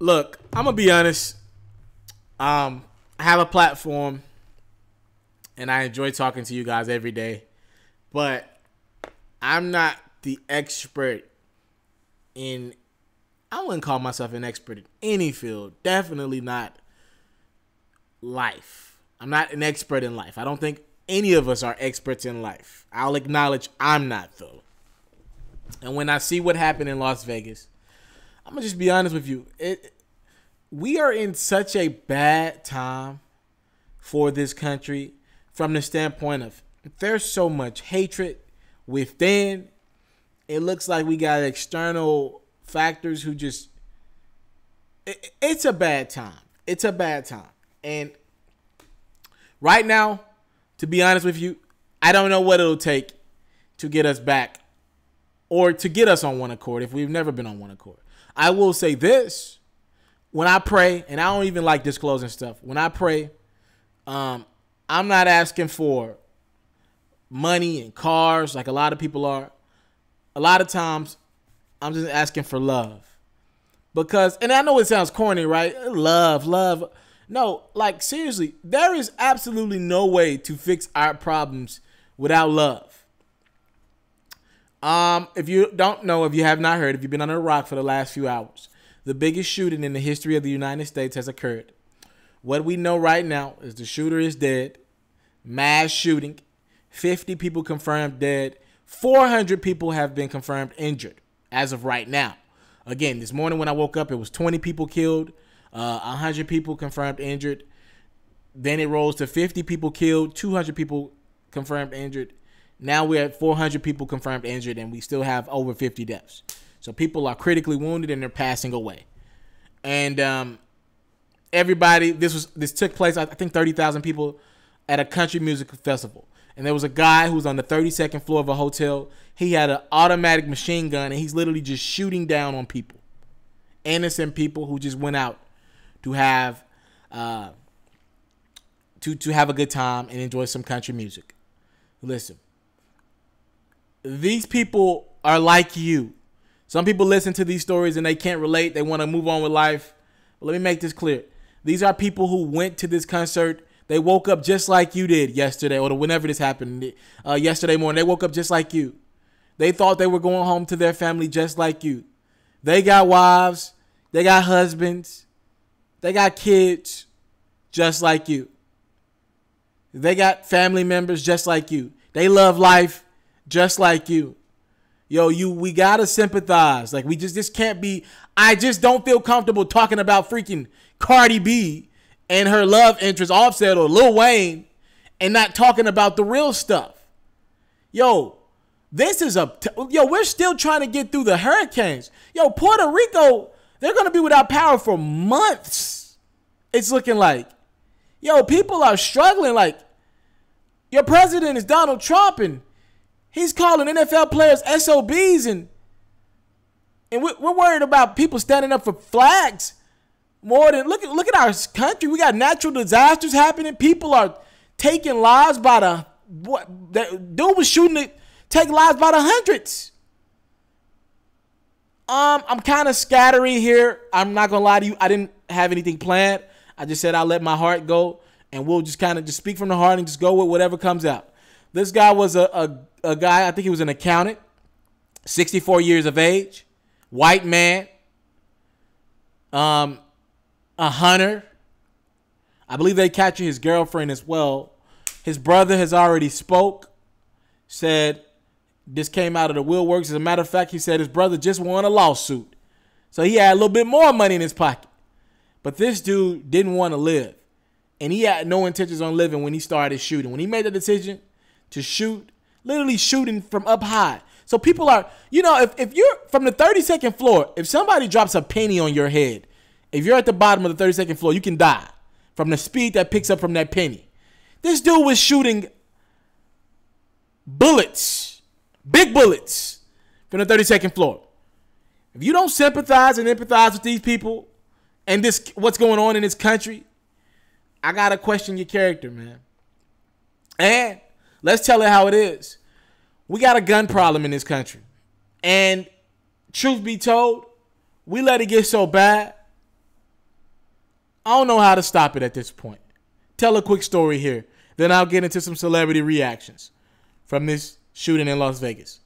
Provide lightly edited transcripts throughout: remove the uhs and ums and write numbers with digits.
Look, I'm gonna be honest. I have a platform, and I enjoy talking to you guys every day. But I'm not the expert in. I wouldn't call myself an expert in any field. Definitely not life. I'm not an expert in life. I don't think any of us are experts in life. I'll acknowledge I'm not, though. And when I see what happened in Las Vegas, I'm going to just be honest with you. We are in such a bad time for this country from the standpoint of there's so much hatred within. It looks like we got external factors who just it's a bad time. It's a bad time. And right now, to be honest with you, I don't know what it'll take to get us back or to get us on one accord if we've never been on one accord. I will say this. When I pray, and I don't even like disclosing stuff, when I pray, I'm not asking for money and cars like a lot of people are. A lot of times, I'm just asking for love. Because, and I know it sounds corny, right? Love. No, like seriously, there is absolutely no way to fix our problems without love. If you don't know, if you have not heard, if you've been under a rock for the last few hours, the biggest shooting in the history of the United States has occurred. What we know right now is the shooter is dead. Mass shooting. 50 people confirmed dead. 400 people have been confirmed injured as of right now. Again, this morning when I woke up, it was 20 people killed. 100 people confirmed injured. Then it rose to 50 people killed. 200 people confirmed injured. Now we're at 400 people confirmed injured, and we still have over 50 deaths. So people are critically wounded and they're passing away. And everybody, this took place, I think 30,000 people at a country music festival. And there was a guy who was on the 32nd floor of a hotel. He had an automatic machine gun, and he's literally just shooting down on people. Innocent people who just went out to have to have a good time and enjoy some country music. Listen, these people are like you. Some people listen to these stories and they can't relate. They want to move on with life. But let me make this clear. These are people who went to this concert. They woke up just like you did yesterday or whenever this happened yesterday morning. They woke up just like you. They thought they were going home to their family just like you. They got wives. They got husbands. They got kids just like you. They got family members just like you. They love life just like you. Yo, we gotta sympathize. Like this can't be. I just don't feel comfortable talking about freaking Cardi B and her love interest Offset or Lil Wayne and not talking about the real stuff. Yo, we're still trying to get through the hurricanes. Yo, Puerto Rico, they're gonna be without power for months. It's looking like. Yo, people are struggling. Like, your president is Donald Trump, and he's calling NFL players SOBs, and we're worried about people standing up for flags more than look at our country. We got natural disasters happening. People are taking lives by that dude was shooting to take lives by the hundreds. I'm kind of scattery here. I'm not gonna lie to you. I didn't have anything planned. I just said I'll let my heart go, and we'll just kind of just speak from the heart and just go with whatever comes out. This guy was a guy, I think he was an accountant, 64 years of age, white man, a hunter. I believe they captured his girlfriend as well. His brother has already spoke, said this came out of the woodworks. As a matter of fact, he said his brother just won a lawsuit. So he had a little bit more money in his pocket. But this dude didn't want to live. And he had no intentions on living when he started shooting. When he made the decision to shoot, literally shooting from up high. So people are, if you're from the 32nd floor, if somebody drops a penny on your head, if you're at the bottom of the 32nd floor, you can die from the speed that picks up from that penny. This dude was shooting bullets, big bullets from the 32nd floor. If you don't sympathize and empathize with these people and what's going on in this country, I got to question your character, man. And let's tell it how it is. We got a gun problem in this country. And truth be told, we let it get so bad I don't know how to stop it at this point. Tell a quick story here. Then I'll get into some celebrity reactions from this shooting in Las Vegas.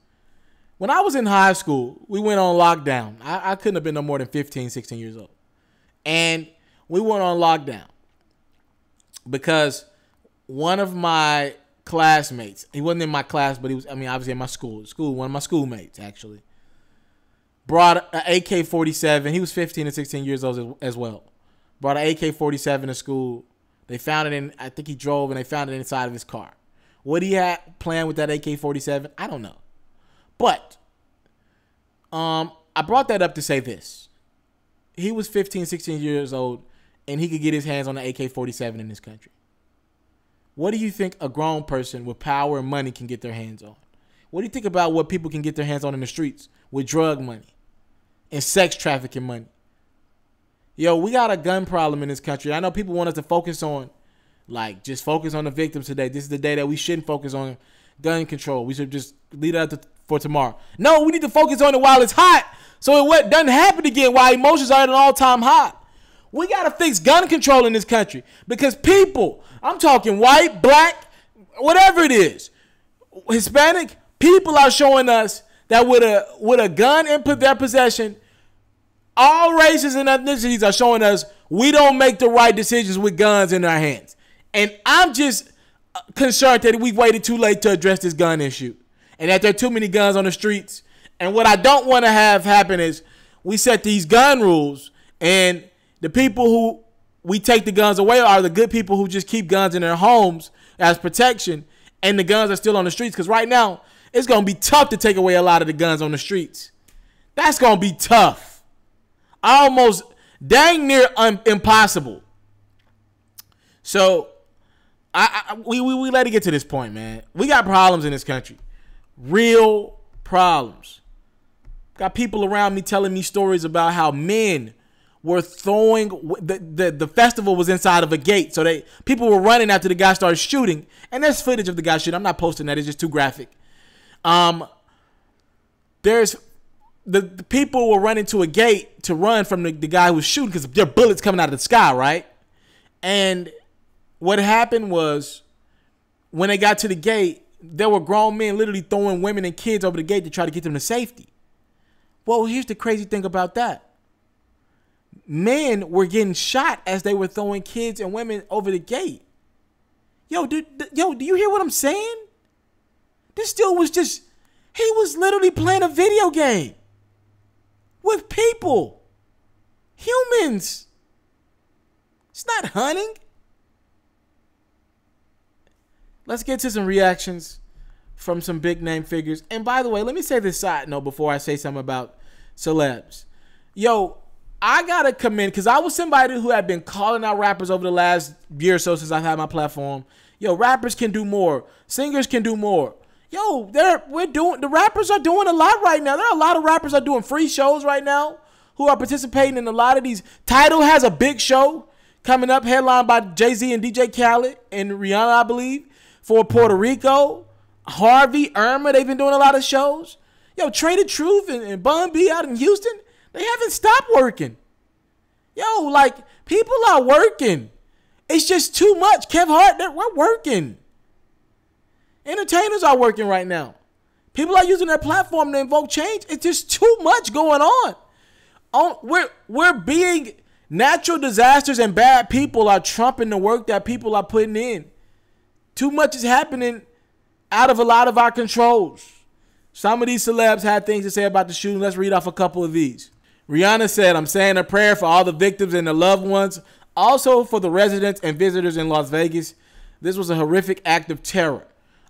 When I was in high school, we went on lockdown. I couldn't have been no more than 15, 16 years old. And we went on lockdown because one of my classmates, he wasn't in my class, but he was, obviously in my school, one of my schoolmates actually, brought an AK-47. He was 15 and 16 years old as well. Brought an AK-47 to school. They found it in, I think he drove, and they found it inside of his car. What he had planned with that AK-47, I don't know. But I brought that up to say this. He was 15, 16 years old, and he could get his hands on an AK-47 in this country. What do you think a grown person with power and money can get their hands on? What do you think about what people can get their hands on in the streets with drug money and sex trafficking money? Yo, we got a gun problem in this country. I know people want us to focus on, just focus on the victims today. This is the day that we shouldn't focus on gun control. We should just leave that for tomorrow. No, we need to focus on it while it's hot so it doesn't happen again while emotions are at an all-time high. We got to fix gun control in this country because people, I'm talking white, black, whatever it is, Hispanic, people are showing us that with a gun in their possession, all races and ethnicities are showing us we don't make the right decisions with guns in our hands. And I'm just concerned that we've waited too late to address this gun issue and that there are too many guns on the streets. And what I don't want to have happen is we set these gun rules and the people who we take the guns away are the good people who just keep guns in their homes as protection, and the guns are still on the streets. Because right now, it's going to be tough to take away a lot of the guns on the streets. That's going to be tough. Almost dang near impossible. So, we let it get to this point, man. We got problems in this country. Real problems. Got people around me telling me stories about how men were throwing, the festival was inside of a gate. So people were running after the guy started shooting. And there's footage of the guy shooting. I'm not posting that. It's just too graphic. There's the people were running to a gate to run from the guy who was shooting because there are bullets coming out of the sky, right? And what happened was when they got to the gate, there were grown men literally throwing women and kids over the gate to try to get them to safety. Well, here's the crazy thing about that. Men were getting shot as they were throwing kids and women over the gate. Yo, do you hear what I'm saying? This dude was he was literally playing a video game with people, humans. It's not hunting. Let's get to some reactions from some big name figures. And by the way, let me say this side note before I say something about celebs. Yo, I gotta commend, because I was somebody who had been calling out rappers over the last year or so since I've had my platform. Yo, rappers can do more. Singers can do more. Yo, the rappers are doing a lot right now. There are a lot of rappers that are doing free shows right now who are participating in a lot of these. Tidal has a big show coming up, headlined by Jay-Z and DJ Khaled and Rihanna, I believe, for Puerto Rico. Harvey, Irma, they've been doing a lot of shows. Yo, Trey the Truth and Bun B out in Houston, they haven't stopped working. Yo, people are working. It's just too much. Kev Hart, we're working. Entertainers are working right now. People are using their platform to invoke change. It's just too much going on. We're being natural disasters, and bad people are trumping the work that people are putting in. Too much is happening out of a lot of our controls. Some of these celebs had things to say about the shooting. Let's read off a couple of these. Rihanna said, "I'm saying a prayer for all the victims and the loved ones, also for the residents and visitors in Las Vegas. This was a horrific act of terror."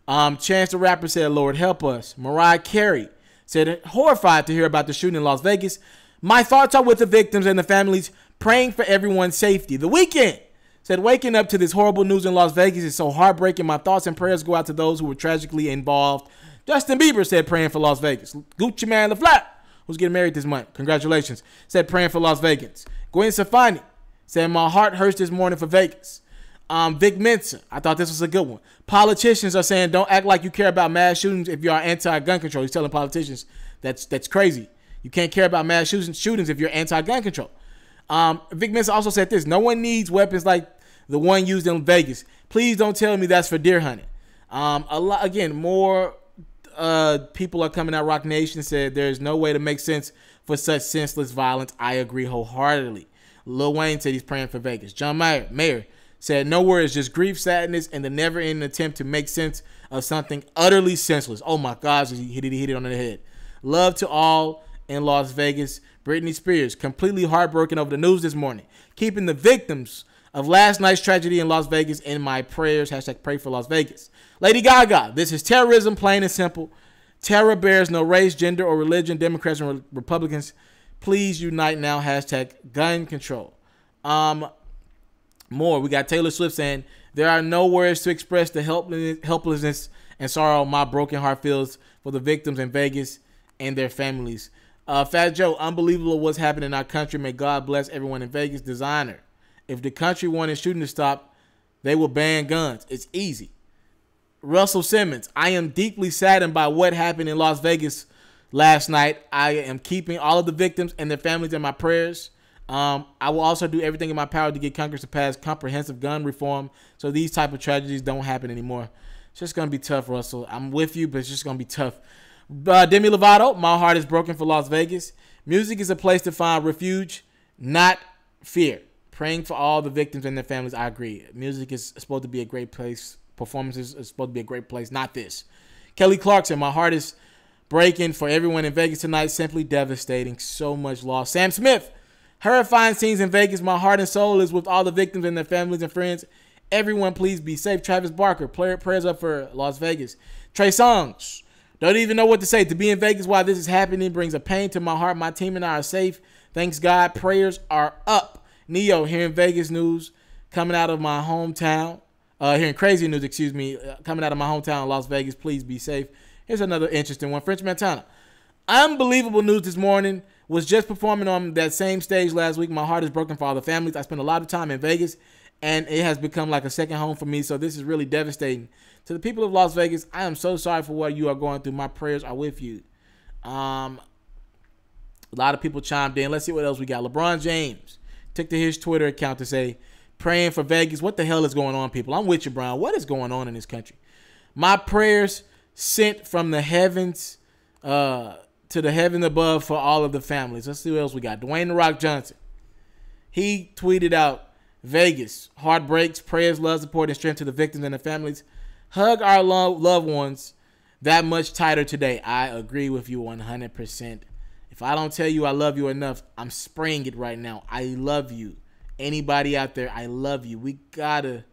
Chance the Rapper said, "Lord help us." Mariah Carey said, "Horrified to hear about the shooting in Las Vegas. My thoughts are with the victims and the families, praying for everyone's safety." The Weeknd said, "Waking up to this horrible news in Las Vegas is so heartbreaking. My thoughts and prayers go out to those who were tragically involved." Justin Bieber said, "Praying for Las Vegas." Gucci Man LaFleur, who's getting married this month, congratulations, said, "Praying for Las Vegas." Gwen Stefani said, "My heart hurts this morning for Vegas." Vic Mensa, I thought this was a good one. Politicians are saying, "Don't act like you care about mass shootings if you are anti-gun control." He's telling politicians that's crazy. You can't care about mass shootings if you're anti-gun control. Vic Mensa also said this: no one needs weapons like the one used in Vegas. Please don't tell me that's for deer hunting. More people are coming out. Rock Nation said there's no way to make sense for such senseless violence. I agree wholeheartedly. Lil Wayne said he's praying for Vegas. John Mayer said no words, just grief, sadness, and the never-ending attempt to make sense of something utterly senseless. Oh my gosh, he hit it on the head. Love to all in Las Vegas. Britney Spears completely heartbroken over the news this morning. Keeping the victims of last night's tragedy in Las Vegas in my prayers. Hashtag pray for Las Vegas. Lady Gaga, this is terrorism, plain and simple. Terror bears no race, gender, or religion. Democrats and Republicans, please unite now. Hashtag gun control. More. We got Taylor Swift saying, there are no words to express the helplessness and sorrow my broken heart feels for the victims in Vegas and their families. Fat Joe, unbelievable what's happening in our country. May God bless everyone in Vegas. Designer, if the country wanted shooting to stop, they will ban guns. It's easy. Russell Simmons, I am deeply saddened by what happened in Las Vegas last night. I am keeping all of the victims and their families in my prayers. I will also do everything in my power to get Congress to pass comprehensive gun reform so these type of tragedies don't happen anymore. It's just going to be tough, Russell. I'm with you, but it's just going to be tough. Demi Lovato, my heart is broken for Las Vegas. Music is a place to find refuge, not fear. Praying for all the victims and their families. I agree. Music is supposed to be a great place. Performances is supposed to be a great place, not this. Kelly Clarkson, my heart is breaking for everyone in Vegas tonight. Simply devastating. So much loss. Sam Smith, horrifying scenes in Vegas. My heart and soul is with all the victims and their families and friends. Everyone, please be safe. Travis Barker, prayers up for Las Vegas. Trey Songz, don't even know what to say. To be in Vegas while this is happening brings a pain to my heart. My team and I are safe. Thanks, God. Prayers are up. Neo, here in Vegas news, coming out of my hometown. Hearing crazy news, coming out of my hometown, Las Vegas. Please be safe. Here's another interesting one. French Montana. Unbelievable news this morning. Was just performing on that same stage last week. My heart is broken for all the families. I spent a lot of time in Vegas, and it has become like a second home for me. So this is really devastating. To the people of Las Vegas, I am so sorry for what you are going through. My prayers are with you. A lot of people chimed in. Let's see what else we got. LeBron James took to his Twitter account to say, praying for Vegas. What the hell is going on, people? I'm with you, Brown. What is going on in this country? My prayers sent from the heavens to the heaven above for all of the families. Let's see what else we got. Dwayne "The Rock" Johnson. He tweeted out, Vegas, heartbreaks, prayers, love, support, and strength to the victims and their families. Hug our loved ones that much tighter today. I agree with you 100%. If I don't tell you I love you enough, I'm spraying it right now. I love you. Anybody out there, I love you. We gotta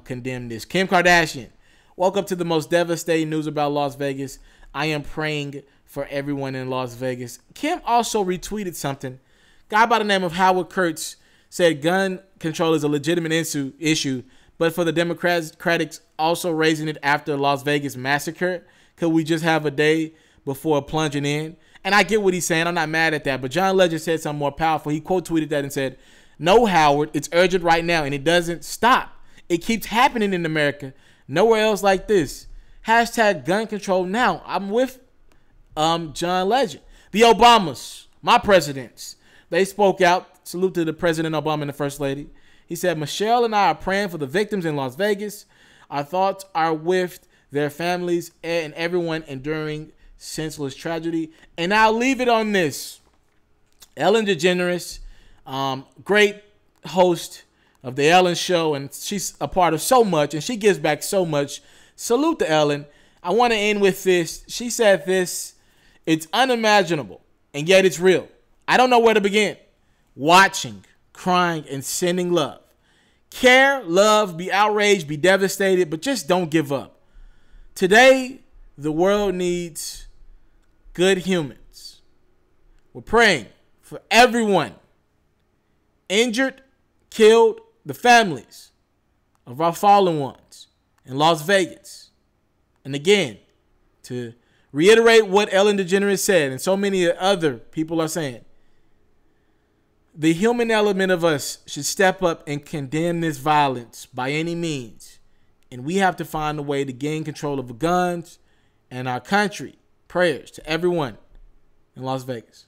condemn this. Kim Kardashian woke up to the most devastating news about Las Vegas. I am praying for everyone in Las Vegas. Kim also retweeted something. Guy by the name of Howard Kurtz said gun control is a legitimate issue, but for the Democrats also raising it after Las Vegas massacre, could we just have a day before plunging in? And I get what he's saying. I'm not mad at that. But John Legend said something more powerful. He quote tweeted that and said, no, Howard, it's urgent right now, and it doesn't stop. It keeps happening in America. Nowhere else like this. Hashtag gun control now. I'm with John Legend. The Obamas, my presidents, they spoke out. Salute to the President Obama and the First Lady. He said, Michelle and I are praying for the victims in Las Vegas. Our thoughts are with their families and everyone enduring senseless tragedy. And I'll leave it on this. Ellen DeGeneres, great host of the Ellen Show, and she's a part of so much, and she gives back so much. Salute to Ellen. I want to end with this. She said this, it's unimaginable, and yet it's real. I don't know where to begin. Watching, crying, and sending love. Care, love, be outraged, be devastated, but just don't give up. Today, the world needs good humans. We're praying for everyone injured, killed, the families of our fallen ones in Las Vegas. And again, to reiterate what Ellen DeGeneres said, and so many other people are saying, the human element of us should step up and condemn this violence by any means. And we have to find a way to gain control of the guns and our country. Prayers to everyone in Las Vegas.